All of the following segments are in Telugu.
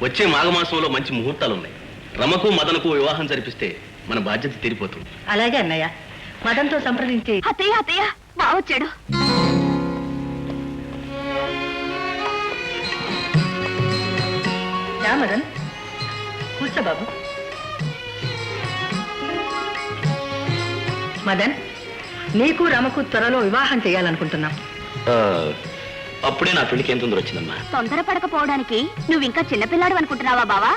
వచ్చే మాఘమాసంలో మంచి ముహూర్తాలు ఉన్నాయి. రమకు మదనకు వివాహం జరిపిస్తే మన బాధ్యత తీరిపోతుంది. అలాగే అన్నయ్య, మదన్తో సంప్రదించి. అత్తయ్య అత్తయ్య బావొచ్చాడు. రా మదన్, కూర్చో బాబు. మదన్, నీకు రమకు త్వరలో వివాహం చేయాలనుకుంటున్నాం. అప్పుడే నా పెళ్లికి ఏం తొందర వచ్చిందమ్మా? తొందరపడకపోవడానికి నువ్వింకా చిన్నపిల్లాడు అనుకుంటున్నావా బావా?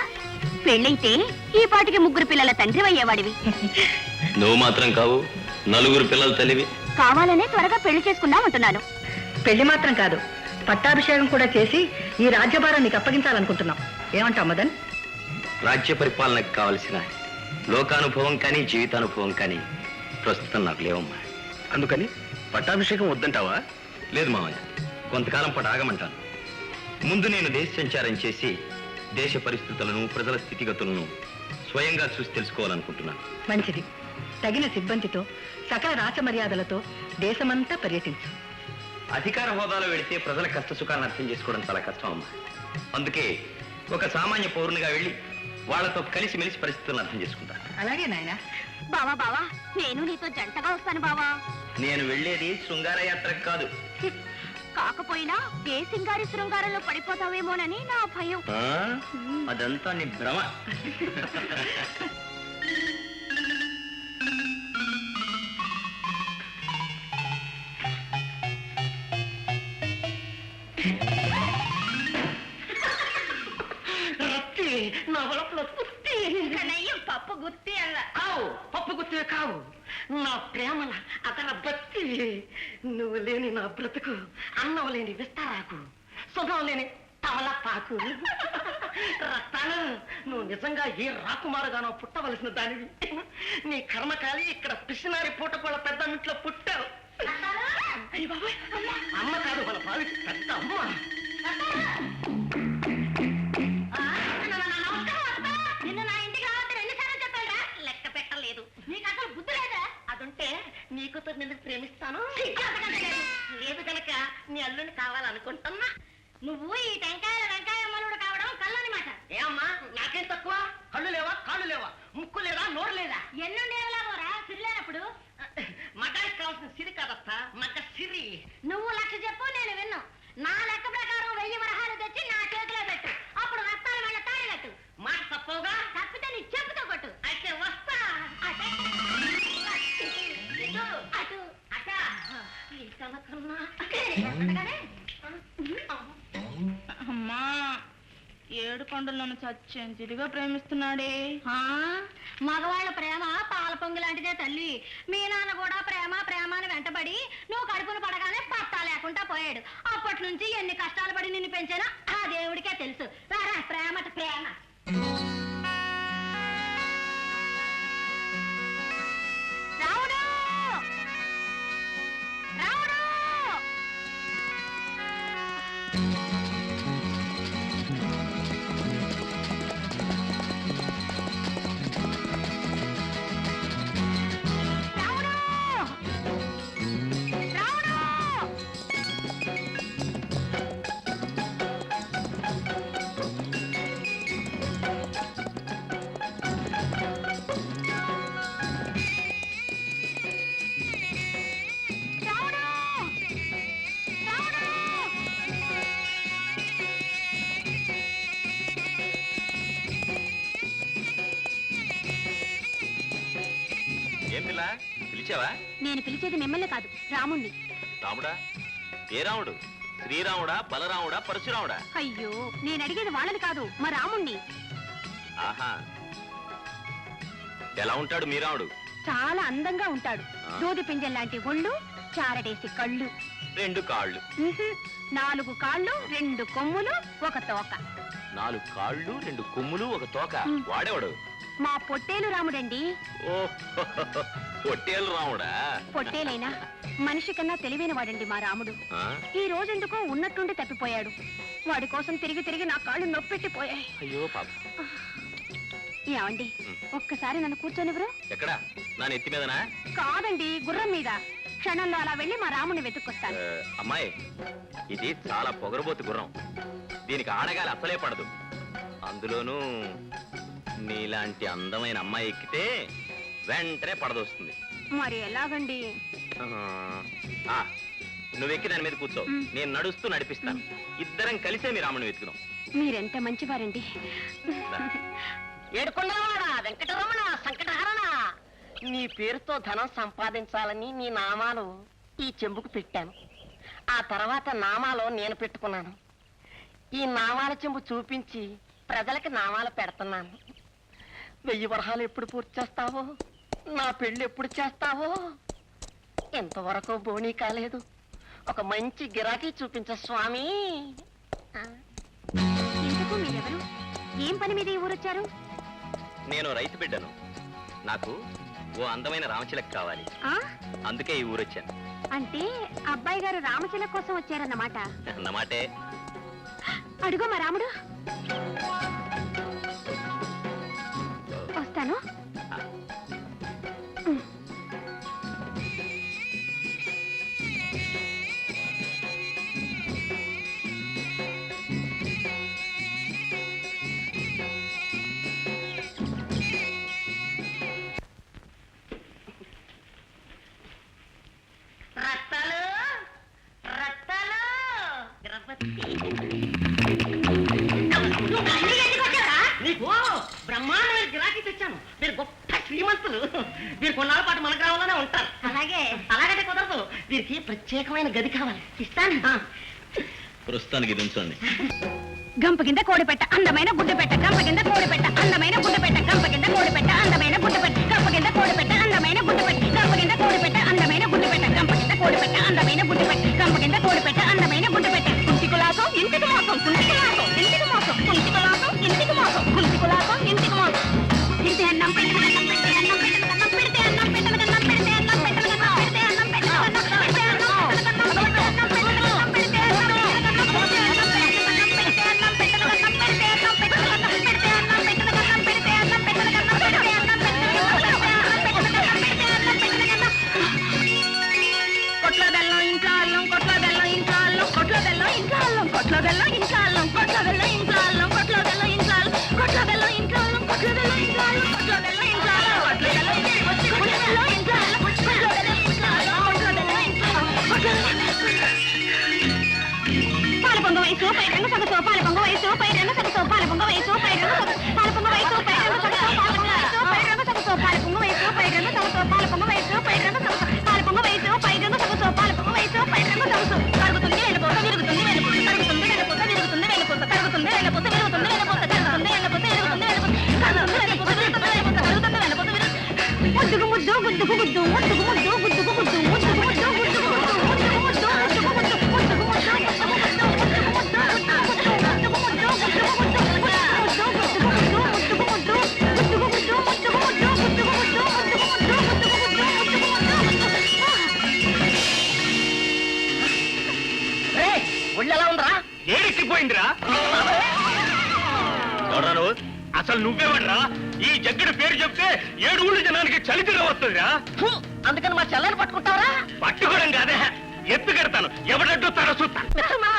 పెళ్ళైతే ఈ పాటికి 3 పిల్లల తండ్రి అయ్యేవాడివి. నువ్వు మాత్రం కావు, 4 పిల్లల తల్లివి. కావాలనే త్వరగా పెళ్లి చేసుకుందామంటున్నాను. పెళ్లి మాత్రం కాదు, పట్టాభిషేకం కూడా చేసి ఈ రాజ్యభారం నీకు అప్పగించాలనుకుంటున్నాం. ఏమంటావు మదన్? రాజ్య పరిపాలనకు కావలసిన లోకానుభవం కానీ జీవితానుభవం కానీ ప్రస్తుతం నాకు లేవమ్మా. అందుకని పట్టాభిషేకం వద్దంటావా? లేదు మామయ్య, కొంతకాలం పాటు ఆగమంటాను. ముందు నేను దేశ సంచారం చేసి దేశ పరిస్థితులను, ప్రజల స్థితిగతులను స్వయంగా చూసి తెలుసుకోవాలనుకుంటున్నాను. మంచిది. తగిన సిబ్బందితో, సకల రాచమర్యాదలతో దేశమంతా పర్యటించు. అధికార హోదాలో వెళితే ప్రజల కష్ట సుఖాన్ని అర్థం చేసుకోవడం చాలా కష్టం అమ్మా. అందుకే ఒక సామాన్య పౌరునిగా వెళ్ళి వాళ్లతో కలిసి మెలిసి పరిస్థితులను అర్థం చేసుకుంటాను. అలాగే నాయనా. బావా బావా, నేను నీతో జంటగా వస్తాను బావా. నేను వెళ్ళేది శృంగార యాత్రకు కాదు. కాకపోయినా ఏ సింగారి శృంగారంలో పడిపోతావేమోనని నా భయం. అదంతా నీ భ్రమ. పప్పు గుత్తి అల్ల కావు, పప్పు గుత్తి కావు. నా ప్రేమల అతన భక్తి. నువ్వు లేని నా బ్రతుకు, అన్నం లేని విస్తారాకు, సుఖం లేని తమలపాకు. రత్తాన, నువ్వు నిజంగా ఏ రాకుమారుగానో పుట్టవలసిన దానివి. నీ కర్మకాలి ఇక్కడ పిసినారి పూటకోళ్ళ పెద్ద ఇంట్లో పుట్టావు. అమ్మ కాదు, మన పాలికి పెద్ద అమ్మ. నీకుతో నిన్ను ప్రేమిస్తాను. లేదు కనుక నీ అల్లుని కావాలనుకుంటున్నా. నువ్వు ఈ టెంకాయ వెంకాయమ్మలుడు కావడం కళ్ళని మాట. ఏమమ్మా, నాకేం తక్కువ? కళ్ళు లేవా, కాళ్ళు లేవా, ముక్కు లేదా, నోరు లేదా? ఎన్నుండేవలాగోరా సిరిలేనప్పుడు. మగానికి కావాల్సిన సిరి కాదస్తా, మగ సిరి. నువ్వు 1,00,000 చెప్పు, నేను విన్ను. నా లెక్క ప్రకారం 1000 వరహాలు తెచ్చి నా చేతిలో పెట్టు. అప్పుడు వస్తాను వాళ్ళ తాడి కట్టు. మాట తప్పవుగా? తప్పితే నీ చెప్పుతో కొట్టు. అయితే వస్తా. అమ్మా, 7 కొండలను చచ్చేంచిదిగా ప్రేమిస్తున్నాడే. మగవాళ్ళ ప్రేమ పాల పొంగు లాంటిదే తల్లి. మీ నాన్న కూడా ప్రేమ ప్రేమ అని వెంటబడి నువ్వు కడుపును పడగానే పట్టా లేకుండా పోయాడు. అప్పటి నుంచి ఎన్ని కష్టాలు పడి నిన్ను పెంచానో ఆ దేవుడికే తెలుసు. ప్రేమట ప్రేమ. రావుడు రావుడు. ఏం పిల్ల, పిలిచావా? నేను పిలిచేది మిమ్మల్ని కాదు, రాముణ్ణి. రాముడా? ఏ రాముడు? శ్రీరాముడా, బలరాముడా, పరశురాముడా? అయ్యో, నేను అడిగేది వాళ్ళని కాదు, మా రాముణ్ణి. ఆహా, ఎలా ఉంటాడు మీ రాముడు? చాలా అందంగా ఉంటాడు. దూది పింజల్ లాంటి ఒళ్ళు, చారడేసి కళ్ళు, 2 కాళ్ళు. 4 కాళ్ళు, 2 కొమ్ములు, 1 తోక. 4 కాళ్ళు, 2 కొమ్ములు, 1 తోక. వాడేవాడు? మా పొట్టేలు రాముడండి. ఓ, పొట్టేలు రాముడా? పొట్టేలైనా మనిషి కన్నా తెలివైన వాడండి మా రాముడు. ఈ రోజెందుకో ఉన్నట్టుండి తప్పిపోయాడు. వాడి కోసం తిరిగి తిరిగి నా కాళ్ళు నొప్పెట్టిపోయాయి. అయ్యో పాప. ఏమండి, ఒక్కసారి నన్ను కూర్చోనివ్వరు? ఎక్కడ? నా నెత్తి మీదనా? కాదండి, గుర్రం మీద. క్షణంలో అలా వెళ్ళి మా రాముని వెతుక్కొస్తాను. అమ్మాయి, ఇది చాలా పొగరబోతు గుర్రం. దీనికి ఆడగాలి అసలే పడదు. అందులోనూ నీలాంటి అందమైన అమ్మాయి ఎక్కితే వెంటనే పడదొస్తుంది. మరి ఎలాగండి? ఆ, నువ్వు ఎక్కి దాని మీద కూర్చో, నేను నడుస్తూ నడిపిస్తాను. ఇద్దరం కలిసే మీ రాముని వెతుకుదాం. మీరెంత మంచివారండి. ఏడుకొండలవాడా వెంకటరమణ సంకటహరణ, నీ పేరుతో ధనం సంపాదించాలని నీ నామాలు ఈ చెంబుకు పెట్టాను. ఆ తర్వాత నామాలో నేను పెట్టుకున్నాను. ఈ నామాల చెంబు చూపించి ప్రజలకి నామాలు పెడుతున్నాను. 1000 వరహాలు ఎప్పుడు పూర్తి చేస్తావో, నా పెళ్లి ఎప్పుడు చేస్తావో? ఎంతవరకు బోనీ కాలేదు. ఒక మంచి గిరాకీ చూపించ స్వామి. ఇంతకు మీరెవరు? ఏం పని మీద ఈ ఊరొచ్చారు? నేను రైతు బిడ్డను. నాకు ఓ అందమైన రామచిలక కావాలి, అందుకే ఈ ఊరొచ్చాను. అంటే అబ్బాయి గారు రామచిలక కోసం వచ్చారన్నమాట. అన్నమాటే. అడుగో మా రాముడు. వస్తాను. రత్తాలు రత్తాలు నీకు బ్రహ్మాండమైన గిరాకీ తెచ్చాను. మీరు గొప్ప శ్రీమంతులు. మీరు కొన్నాళ్ళ పాటు మన గ్రామంలోనే ఉంటారు. అలాగంటే కుదరదు. వీరికి ప్రత్యేకమైన గది కావాలి. ఇస్తాను. ప్రస్తుతానికి ఇది ఉంచండి. గంప కింద కోడి పెట్ట అందమైన గుడ్డు పెట్ట, గంప కింద కోడి పెట్ట అందమైన గుడ్డు పెట్ట, గంప కింద కోడి పెట్ట అందమైన గుడ్డు పెట్ట, గంప కింద కోడి పెట్ట అందమైన గుడ్డు పెట్ట, గంప కింద కోడి పెట్ట అందమైన గుడ్డు పెట్ట, గంప కింద కోడి పెట్ట అందమైన గుడ్డు పెట్ట, గంప కింద కోడి పెట్ట అందమైన గుడ్డు పెట్ట. కుంటికి లాసం ఇంటికి మోసం, కుంటికి లాసం ఇంటికి మోసం, కుంటికి లాసం ఇంటికి మోసం, కుంటికి లాసం ఇంటికి మోసం. ఇంటి అన్నం పెట్టు, అన్నం పెట్టు, అన్నం పెట్టు, అన్నం పెడితే అన్నం పెట్టు, అన్నం పెడితే అన్నం పెట్టు, అన్నం పెడితే అన్నం పెట్టు, అన్నం పెడితే పాలపొంగ వయసు పై రెండు సగసు, పాలపొంగ వయసు పై రెండు సగసు, పాలపొంగ వయసు పై రెండు సగసు, పాలపొంగ వయసు పై రెండు సగసు, పాలపొంగ వయసు పై రెండు సగసు, పాలపొంగ వయసు పై రెండు సగసు, పాలపొంగ వయసు పై రెండు సగసు, పాలపొంగ వయసు పై రెండు సగసు, పాలపొంగ వయసు పై రెండు సగసు. కరుగుతుంది వెళ్ళిపోత విరుగుతుంది వెళ్ళిపోత, కరుగుతుంది వెళ్ళిపోత విరుగుతుంది వెళ్ళిపోత, కరుగుతుంది వెళ్ళిపోత విరుగుతుంది వెళ్ళిపోత, కరుగుతుంది వెళ్ళిపోత విరుగుతుంది వెళ్ళిపోత, కరుగుతుంది వెళ్ళిపోత విరుగుతుంది వెళ్ళిపోత, కరుగుతుంది వెళ్ళిపోత విరుగుతుంది. ముద్దుకు ముద్దు గుద్దుకు ముద్దు, ముద్దుకు ముద్దు గుద్దుకు ముద్దు, ముద్దుకు ముద్దు గుద్దుకు ముద్దు, ముద్దుకు ముద్దు గుద్దుకు ముద్దు, ముద్దుకు ఒళ్ళెలా ఉందా? ఏడెక్కిపోయిందిరా. ఎవరా నువ్వు? అసలు నువ్వేవడ్రా? ఈ జగ్గడి పేరు చెప్తే 7 ఊళ్ళ జనానికి చలితిగా వస్తుందిరా. అందుకని మా చెల్లని పట్టుకుంటావరా? పట్టుకోవడం కాదే, ఎత్తు కడతాను. ఎవడడ్డొస్తారో చూస్తా. మిత్రమా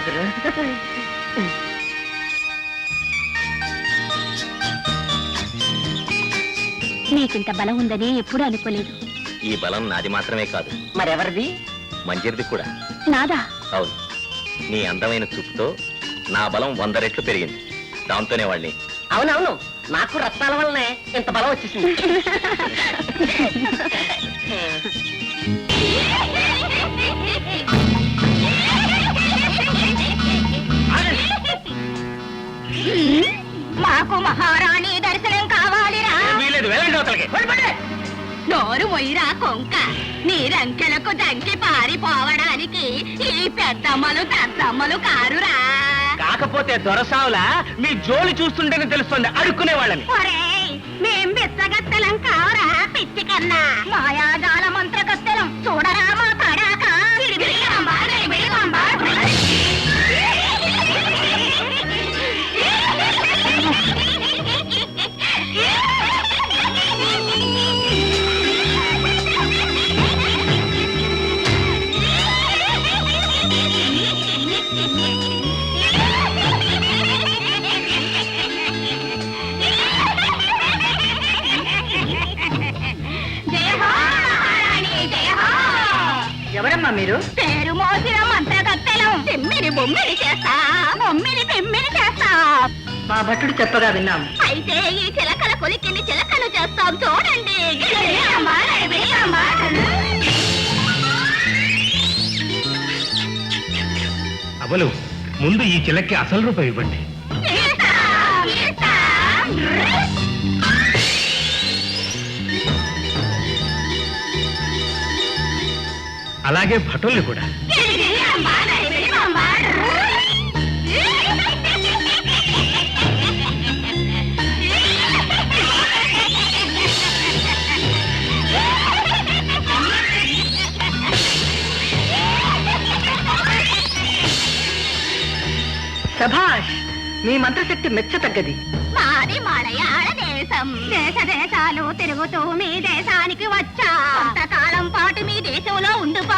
కూతురు. నీకింత బలం ఉందని ఎప్పుడూ అనుకోలేదు. ఈ బలం నాది మాత్రమే కాదు, మరెవరిది? మంజరిది కూడా. నాదా? అవును, నీ అందమైన చూపుతో నా బలం 100 రెట్లు పెరిగింది. దాంతోనే వాళ్ళని అవునవును, నాకు రత్నాల వల్లనే ఇంత బలం వచ్చేసింది. మాకు మహారాణి దర్శనం కావాలిరా. వీలేదు, వెళ్ళండి అవతలకి. నోరు మొయ్యిరా కొంక, నీ రంకెలకు దంకి పారిపోవడానికి ఈ పెద్దమ్మలు దద్దమ్మలు కారురా. కాకపోతే దొరసావులా మీ జోలి చూస్తుంటేనే తెలుస్తుంది అడుక్కునే వాళ్ళని. ఒరేయ్, మేం బిచ్చగత్తెలం కావరా పిచ్చి కన్నా. మాయాజాల మంత్రగత్తెలం చూడరా మా పడాక. గిడిబిడి అంబా, గిడిబిడి అంబా. ఎవరమ్మా మీరు? పేరు మోసిన మంత్రగత్తెలం. తిమ్మిరి బొమ్మిరి చేస్తా, బొమ్మిరి తిమ్మిరి చేస్తా. మా భట్టుడు చెప్పగా విన్నాం. అయితే ఈ చిలకల కొలికిని చిలకలు చేస్తాం చూడండి. గిడిబిడి అంబా, గిడిబిడి అంబా. అవలు ముందు ఈ చిలక్కి అసలు రూపాయి ఇవ్వండి. ఇస్తాం, ఇస్తాం. అలాగే భటుల్ని కూడా. గిడిబిడి అంబా, గిడిబిడి అంబా. శభాష్, మీ మంత్రశక్తి మెచ్చతగ్గది. మాది మలయాళ దేశం. దేశ దేశాలు తిరుగుతూ మీ దేశానికి వచ్చా. కొంతకాలం పాటు మీ దేశంలో ఉండిపో.